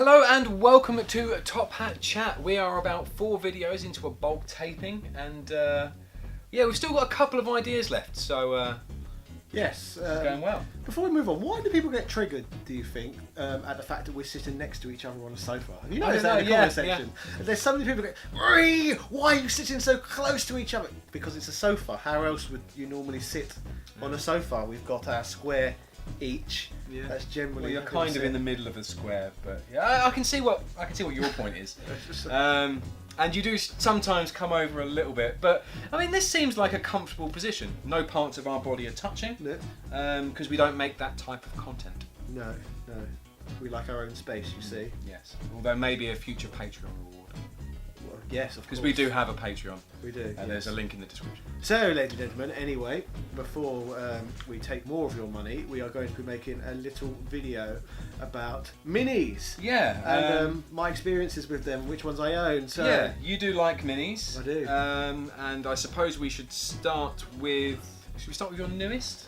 Hello and welcome to Top Hat Chat. We are about 4 videos into a bulk taping, and yeah, we've still got a couple of ideas left, so yes, it's going well. Before we move on, why do people get triggered, do you think, at the fact that we're sitting next to each other on a sofa? Have you noticed that in the comment section? Yeah. There's so many people that go, why are you sitting so close to each other? Because it's a sofa. How else would you normally sit on a sofa? We've got our square each. Yeah. That's generally. Well, you're kind of in the middle of a square, but yeah, I can see what your point is. And you do sometimes come over a little bit, but I mean, this seems like a comfortable position. No parts of our body are touching, because we don't make that type of content. No. We like our own space, you see. Yes. Although maybe a future Patreon reward. Well, yes, of course. Because we do have a Patreon. We do. And there's a link in the description. So, ladies and gentlemen, anyway, before we take more of your money, we are going to be making a little video about minis. Yeah. And my experiences with them, which ones I own. So yeah, you do like minis. I do. And I suppose we should start with. Should we start with your newest?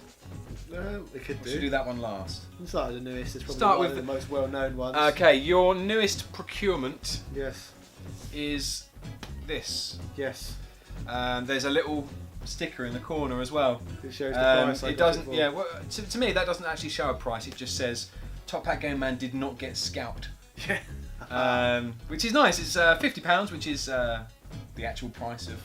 We could do. Should we do that one last? Let's start with the newest. It's probably start one with of the most well-known ones. Okay, your newest procurement. Yes. Is this. Yes. There's a little sticker in the corner as well. It shows the price. It doesn't. Yeah. Well, to me, that doesn't actually show a price. It just says Top Hat Game Man did not get scalped. Yeah. Which is nice. It's £50, which is the actual price of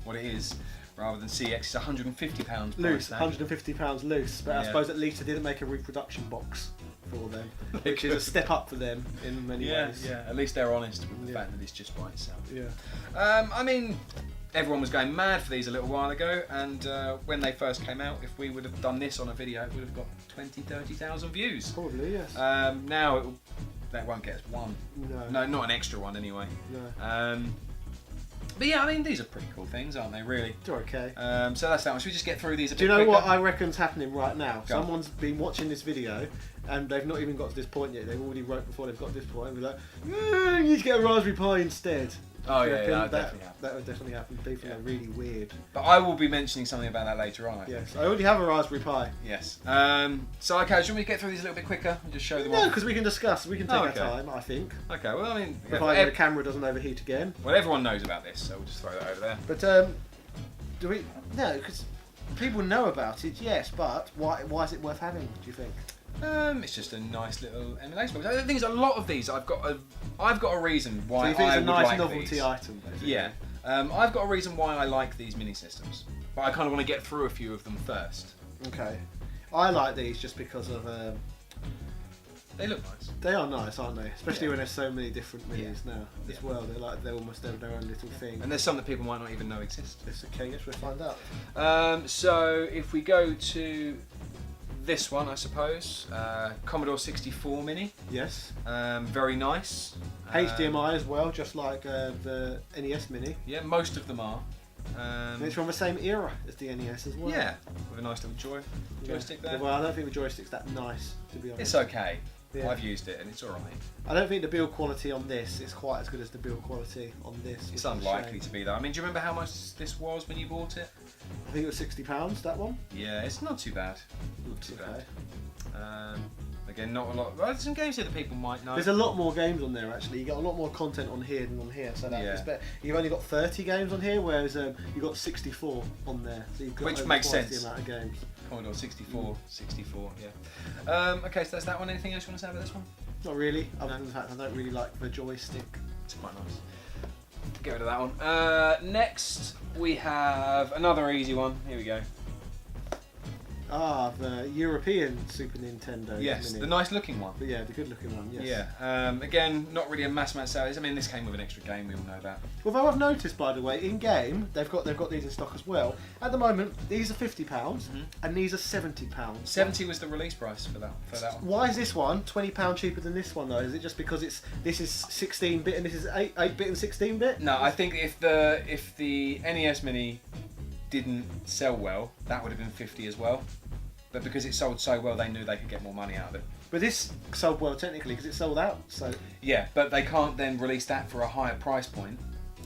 what it is, rather than CX. It's £150 loose. £150 loose. But I suppose at least they didn't make a reproduction box for them, which is a step up for them in many ways. Yeah. At least they're honest with the fact that it's just by itself. Yeah. I mean, everyone was going mad for these a little while ago, and when they first came out, if we would have done this on a video, it would have got 20,000-30,000 views. Probably, yes. Now that won't get us one. No, not an extra one anyway. No. But yeah, I mean, these are pretty cool things, aren't they, really? They're okay. So that's that one. Should we just get through these a bit Do you know quicker? what I reckon's happening right now? Go on. Someone's been watching this video and they've not even got to this point yet. They've already wrote before they've got to this point and be like, you need to get a Raspberry Pi instead. Oh I yeah, reckon that that would definitely happen. People are really weird. But I will be mentioning something about that later on. Yes, I already have a Raspberry Pi. Yes. So okay, should we get through these a little bit quicker and just show them No, off? because we can discuss. We can take our time, I think. Okay, well, I mean, Provided the camera doesn't overheat again. Well, everyone knows about this, so we'll just throw that over there. But do we? No, because people know about it. Yes, but why is it worth having? Do you think? It's just a nice little emulation box. The thing is, a lot of these, I've got a reason why so you think I it's a would nice like novelty these. item, basically? Yeah. I've got a reason why I like these mini systems, but I kind of want to get through a few of them first. Okay. I like these just because of. They look nice. They are nice, aren't they? Especially when there's so many different minis now as well. They're almost their own little thing. And there's some that people might not even know exist. It's okay. Yes, we'll find out. So if we go to this one, I suppose, Commodore 64 Mini. Yes. Very nice. HDMI as well, just like the NES Mini. Yeah, most of them are. And it's from the same era as the NES as well. Yeah, with a nice little joystick there. Well, I don't think the joystick's that nice, to be honest. It's okay. Yeah. I've used it and it's alright. I don't think the build quality on this is quite as good as the build quality on this. It's unlikely to be though. I mean, do you remember how much this was when you bought it? I think it was £60, that one. Yeah, it's not too bad. Not too okay. bad. Again, not a lot. Well, there's some games here that people might know. There's a lot more games on there actually. You got a lot more content on here than on here, so that's better. You've only got 30 games on here, whereas you've got 64 on there. So you've got which makes sense. The amount of games. Commodore 64, 64, yeah. Okay, so that's that one. Anything else you want to say about this one? Not really, other than the fact I don't really like the joystick. It's quite nice. Get rid of that one. Next, we have another easy one. Here we go. Ah, the European Super Nintendo. Yes, Mini. the nice looking one. But yeah, the good looking one, yes. Yeah, again, not really a mass sales. I mean, this came with an extra game, we all know that. Although I've noticed, by the way, in game, they've got these in stock as well. At the moment, these are £50 and these are £70. 70 was the release price for that one. Why is this one £20 cheaper than this one though? Is it just because this is 16-bit and this is 8-bit and 16-bit? No, I think if the NES Mini didn't sell well, that would have been 50 as well. But because it sold so well, they knew they could get more money out of it. But this sold well technically because it sold out. So yeah, but they can't then release that for a higher price point.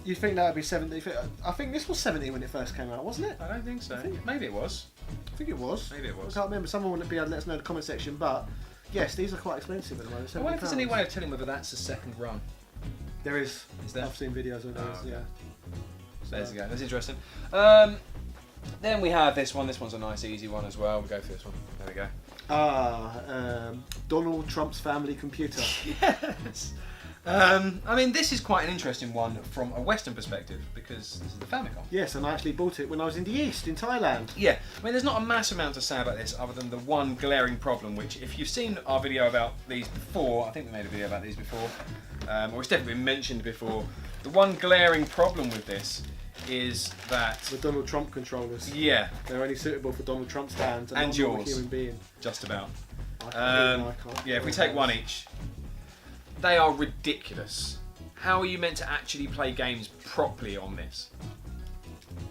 You think that would be 70? I think this was 70 when it first came out, wasn't it? I don't think so. Maybe it was. I think it was. Maybe it was. I can't remember. Someone would be able to let us know in the comment section. But Yes, these are quite expensive at the moment. I wonder if there's any way of telling whether that's a second run. There is. Is there? I've seen videos of those. Oh, okay. Yeah. So there you go. That's interesting. Then we have this one. This one's a nice, easy one as well. We'll go for this one. There we go. Donald Trump's family computer. Yes. I mean, this is quite an interesting one from a Western perspective because this is the Famicom. Yes, and I actually bought it when I was in the East, in Thailand. Yeah, I mean, there's not a massive amount to say about this other than the one glaring problem, which if you've seen our video about these before, I think we made a video about these before, or it's definitely been mentioned before, the one glaring problem with this is that... The Donald Trump controllers. Yeah. They're only suitable for Donald Trump's hands and not yours. a human being. Just about. I can't yeah, if we take one each, they are ridiculous. How are you meant to actually play games properly on this?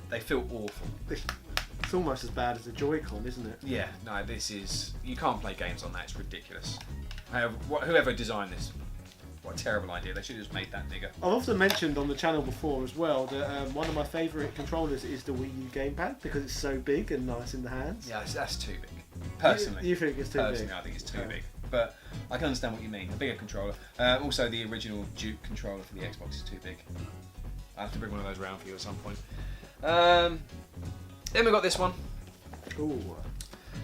They feel awful. It's almost as bad as a Joy-Con, isn't it? Yeah, no, this is... You can't play games on that, it's ridiculous. Whoever designed this, what a terrible idea. They should have just made that bigger. I've often mentioned on the channel before as well that one of my favourite controllers is the Wii U gamepad because it's so big and nice in the hands. Yeah, that's too big. Personally. You think it's too big? Personally, I think it's too big. But I can understand what you mean. A bigger controller. Also, the original Duke controller for the Xbox is too big. I have to bring one of those around for you at some point. Then we got this one. Ooh.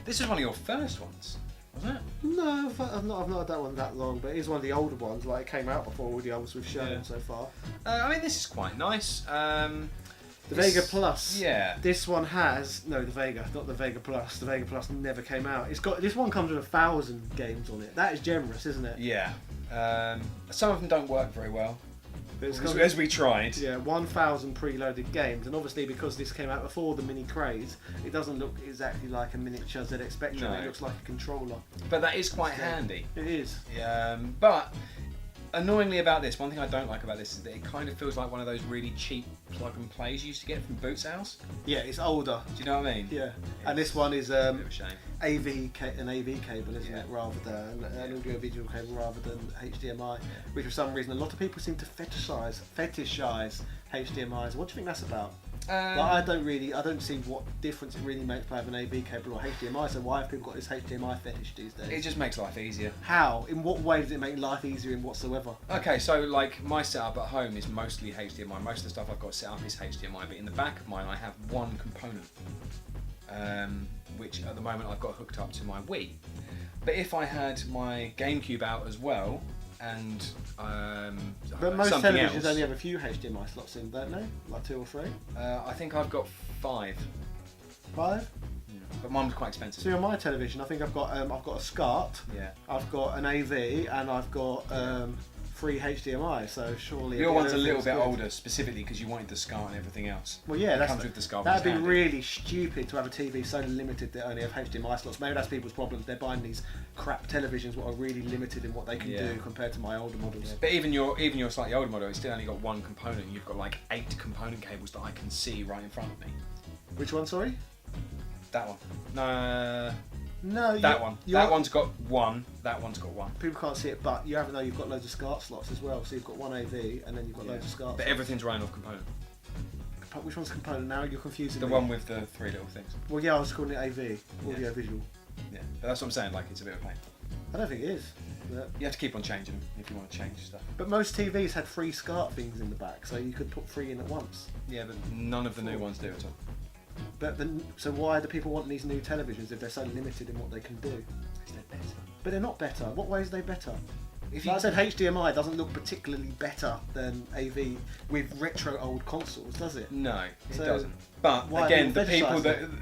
This is one of your first ones, wasn't it? No, I've not had that one that long, but it is one of the older ones. Like it came out before all the others we've shown so far. I mean, this is quite nice. The Vega Plus. Yeah. This one has the Vega, not the Vega Plus. The Vega Plus never came out. It's got this one comes with 1,000 games on it. That is generous, isn't it? Yeah. Some of them don't work very well. But it's As we tried. Yeah, 1,000 preloaded games, and obviously because this came out before the mini craze, it doesn't look exactly like a miniature ZX Spectrum. No. It looks like a controller. But that is quite handy. It is. But annoyingly about this, one thing I don't like about this is that it kind of feels like one of those really cheap plug and plays you used to get from Boots House. Yeah, it's older. Do you know what I mean? Yeah. And this one is a bit of a shame. an AV cable, isn't it, rather than an audio visual cable rather than HDMI, which for some reason a lot of people seem to fetishize HDMIs. What do you think that's about? I don't see what difference it really makes by having an AV cable or HDMI. So why have people got this HDMI fetish these days? It just makes life easier. How? In what way does it make life easier in whatsoever? Okay, so like my setup at home is mostly HDMI. Most of the stuff I've got set up is HDMI, but in the back of mine I have one component, which at the moment I've got hooked up to my Wii. But if I had my GameCube out as well, and but most something televisions else, only have a few HDMI slots in, don't they? Like 2 or 3? I think I've got 5. 5? Yeah. But mine's quite expensive. See, on my television, I think I've got a SCART. Yeah. I've got an AV, and I've got 3 HDMI. So surely your one's a little bit older, specifically because you wanted the SCART and everything else. Well, yeah, it comes with the SCART. That'd be really stupid to have a TV so limited that only have HDMI slots. Maybe that's people's problems. They're buying these crap televisions what are really limited in what they can do compared to my older models. But even your slightly older model, it's still only got one component. You've got like 8 component cables that I can see right in front of me. Which one? Sorry. That one. No. That one. That one's got 1. That one's got 1. People can't see it, but you have though. You've got loads of SCART slots as well. So you've got one AV, and then you've got loads of SCART. But everything's running off component. Which one's component now? You're confusing me. The one with the 3 little things. Well, yeah, I was calling it AV, audio visual. Yeah, but that's what I'm saying. Like, it's a bit of a pain. I don't think it is. But you have to keep on changing them if you want to change stuff. But most TVs had 3 SCART things in the back, so you could put 3 in at once. Yeah, but none of the new ones do at all. But so why do people want these new televisions if they're so limited in what they can do? Because they're better. But they're not better. What way are they better? If like I said, HDMI doesn't look particularly better than AV with retro old consoles, does it? No, it doesn't. But again,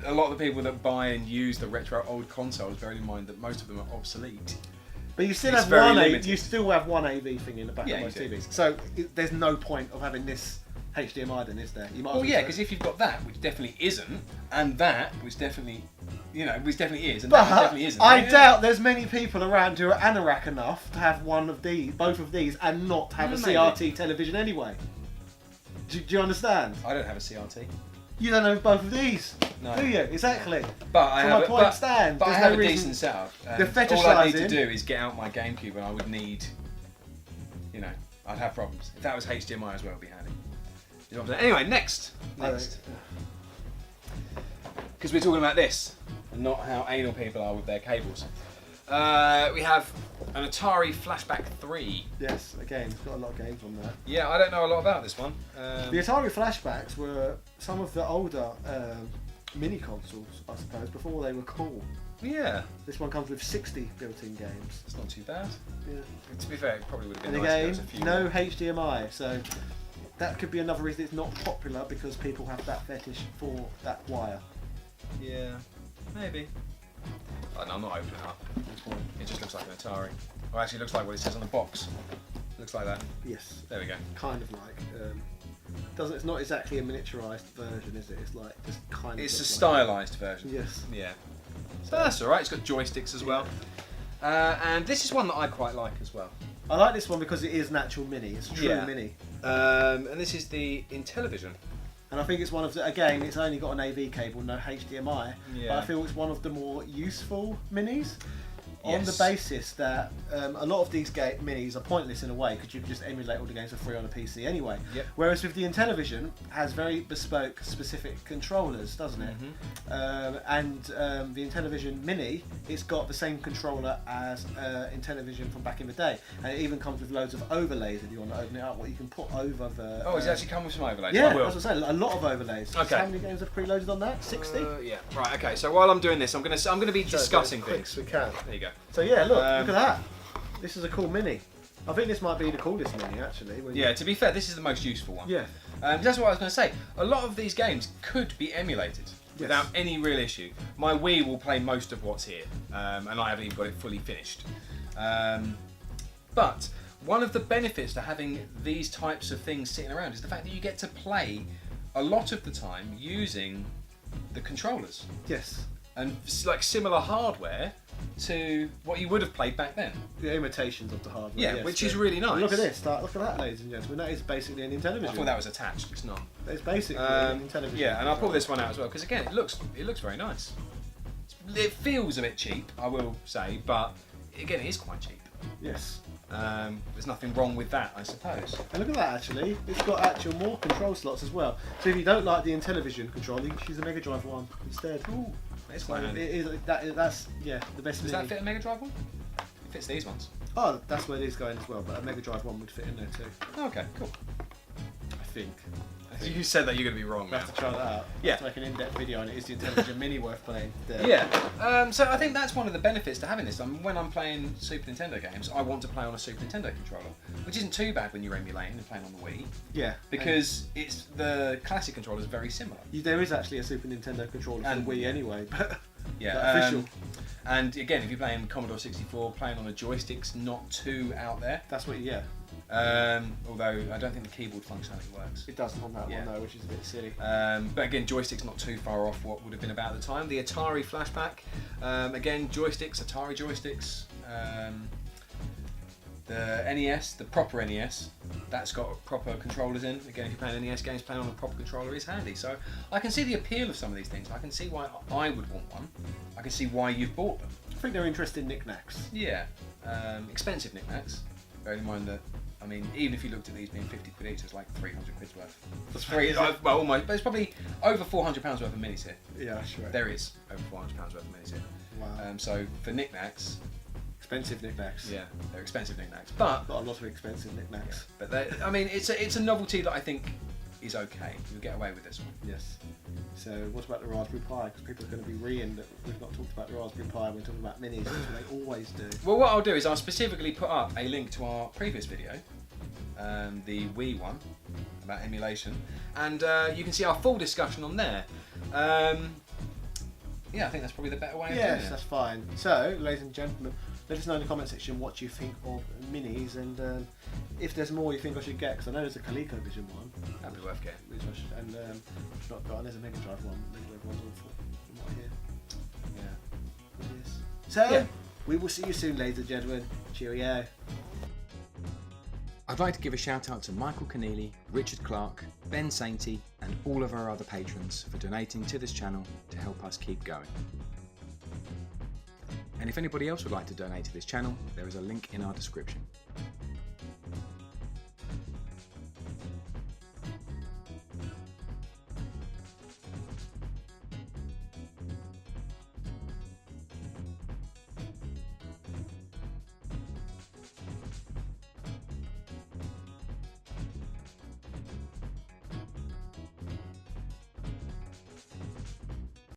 a lot of the people that buy and use the retro old consoles, bear in mind that most of them are obsolete. But you still have one AV thing in the back of most TVs. So there's no point of having this HDMI then, is there? Because if you've got that, which definitely isn't, and that, which definitely, which definitely is, and but that definitely isn't. I doubt there's many people around who are anorak enough to have both of these, and not have a CRT television anyway. Do you understand? I don't have a CRT. You don't have both of these, no. do you? Exactly. But I have a decent setup. All I need to do is get out my GameCube, and I would need, I'd have problems. If that was HDMI as well, it'd be handy. You know what I'm saying? Anyway, next. Because we're talking about this, and not how anal people are with their cables. We have an Atari Flashback 3. Yes, again, it's got a lot of games on there. Yeah, I don't know a lot about this one. The Atari Flashbacks were some of the older mini consoles, I suppose, before they were cool. Yeah. This one comes with 60 built-in games. It's not too bad. Yeah. To be fair, it probably would have been And nice again, if there no was a few more. HDMI, so that could be another reason it's not popular, because people have that fetish for that wire. Yeah, maybe. Oh, no, I'm not opening it up. It just looks like an Atari. Well, actually, it looks like what it says on the box. Looks like that. Yes. There we go. Kind of like. It's not exactly a miniaturized version, is it? It's like just kind of. It's a looks stylized version. Yes. Yeah. So that's alright, it's got joysticks as well. And this is one that I quite like as well. I like this one because it is an actual mini. It's a true mini. And this is the Intellivision. And I think it's one of the, again, it's only got an AV cable, no HDMI. Yeah. But I feel it's one of the more useful minis. On the Yes. basis that a lot of these minis are pointless in a way, because you can just emulate all the games for free on a PC anyway. Yep. Whereas with the Intellivision, has very bespoke, specific controllers, doesn't it? And the Intellivision Mini, it's got the same controller as Intellivision from back in the day, and it even comes with loads of overlays if you want to open it up. What you can put over the. Oh, does it actually come with some overlays? Yeah, I will. that's what I'm saying. A lot of overlays. Okay. How many games have preloaded on that? 60. Yeah. Right. Okay. So while I'm doing this, I'm gonna be discussing quick things. as we can. There you go. So yeah, look at that. This is a cool mini. I think this might be the coolest mini actually. Yeah. To be fair, this is the most useful one. Yeah. That's what I was going to say. A lot of these games could be emulated without any real issue. My Wii will play most of what's here, and I haven't even got it fully finished. But one of the benefits to having these types of things sitting around is the fact that you get to play a lot of the time using the controllers. Yes. And like similar hardware to what you would have played back then. The imitations of the hardware. Yeah, yes, which is really nice. Look at this. Look at that, ladies and gentlemen. That is basically an Intellivision. I thought that was attached. It's not. It's basically an Intellivision. Yeah, and I'll pull this one out as well because again, it looks very nice. It feels a bit cheap, I will say, but again, it is quite cheap. Yes. There's nothing wrong with that, I suppose. And look at that actually. It's got actual more control slots as well. So if you don't like the Intellivision controller, you can choose the Mega Drive one instead. Ooh, it's So quite it handy. is, that's the best Does mini. that fit a Mega Drive one? It fits these ones. Oh, that's where it is going as well, but a Mega Drive one would fit in there too. Okay, cool. I think. You said that you're going to be wrong We'll now. have to try that out. Yeah. To make an in-depth video on it. Is the Intellivision Mini worth playing? Yeah, so I think that's one of the benefits to having this. When I'm playing Super Nintendo games, I want to play on a Super Nintendo controller, which isn't too bad when you're emulating and playing on the Wii, Yeah. because it's the classic controller is very similar. There is actually a Super Nintendo controller for And- the Wii anyway, but Yeah, official. And again, if you're playing Commodore 64, playing on a joystick's not too out there. That's what. Yeah. Although I don't think the keyboard functionality works. It doesn't on that Yeah. one though, which is a bit silly. But again, joystick's not too far off what would have been about at the time. The Atari Flashback, again, joysticks, Atari joysticks. The NES, the proper NES, that's got proper controllers in. Again, if you're playing NES games, playing on a proper controller is handy. So I can see the appeal of some of these things. I can see why I would want one. I can see why you've bought them. I think they're interesting knickknacks. Yeah, expensive knickknacks. Bearing in mind that, I mean, even if you looked at these being 50 quid each, it's like 300 quid's worth. That's well, almost. But it's probably over £400 worth of minis here. Yeah, sure. There is over £400 worth of minis here. Wow. So for knickknacks, Expensive knickknacks. yeah, they're expensive knickknacks. But Got a lot of expensive knickknacks. I mean, it's a novelty that I think is okay. You'll get away with this one. Yes. So what about the Raspberry Pi? Because people are going to be reeing that we've not talked about the Raspberry Pi. We're talking about minis, as they always do. Well, what I'll do is I'll specifically put up a link to our previous video, the Wii one, about emulation, and you can see our full discussion on there. Yeah, I think that's probably the better way of doing Yes, it. that's fine. So, ladies and gentlemen, let us know in the comment section what you think of minis, and if there's more you think I should get, because I know there's a ColecoVision one. That'd be worth getting. Which I should, and I've not got, and there's a Mega Drive one. Mega Drive one's awful. I'm not here. Yeah. It is. So, Yeah. we will see you soon, ladies and gentlemen. Cheerio. I'd like to give a shout out to Michael Keneally, Richard Clark, Ben Sainty and all of our other patrons for donating to this channel to help us keep going. And if anybody else would like to donate to this channel, there is a link in our description.